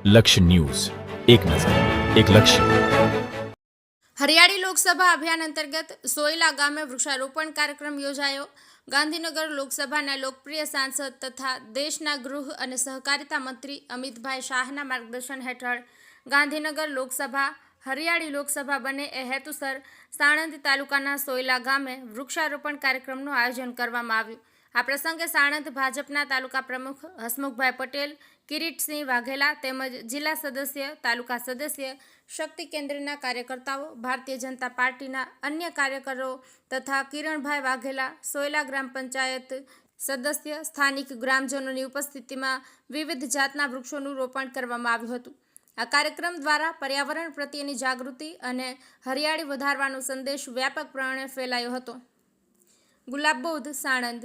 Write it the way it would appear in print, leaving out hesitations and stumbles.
લક્ષ્ય ન્યૂઝ, એક નજર, એક લક્ષ્ય. હરિયાળી લોકસભા અભિયાન અંતર્ગત સોયલા ગામે વૃક્ષારોપણ કાર્યક્રમ યોજાયો. ગાંધીનગર લોકસભાના લોકપ્રિય સાંસદ તથા દેશના ગૃહ અને સહકારિતા મંત્રી અમિતભાઈ શાહના માર્ગદર્શન હેઠળ ગાંધીનગર લોકસભા હરિયાળી લોકસભા બને એ હેતુસર સાણંદ તાલુકાના સોયલા ગામે વૃક્ષારોપણ કાર્યક્રમનું આયોજન કરવામાં આવ્યું. આ પ્રસંગે સાણંદ ભાજપના તાલુકા પ્રમુખ હસમુખભાઈ પટેલ, કિરીટસિંહ વાઘેલા તેમજ જિલ્લા સદસ્ય, તાલુકા સદસ્ય, શક્તિ કેન્દ્રના કાર્યકર્તાઓ, ભારતીય જનતા પાર્ટીના અન્ય કાર્યકરો તથા કિરણભાઈ વાઘેલા, સોયલા ગ્રામ પંચાયત સદસ્ય, સ્થાનિક ગ્રામજનોની ઉપસ્થિતિમાં વિવિધ જાતના વૃક્ષોનું રોપણ કરવામાં આવ્યું હતું. આ કાર્યક્રમ દ્વારા પર્યાવરણ પ્રત્યેની જાગૃતિ અને હરિયાળી વધારવાનો સંદેશ વ્યાપકપણે ફેલાયો હતો. ગુલાબબૌદ્ધ, સાણંદ.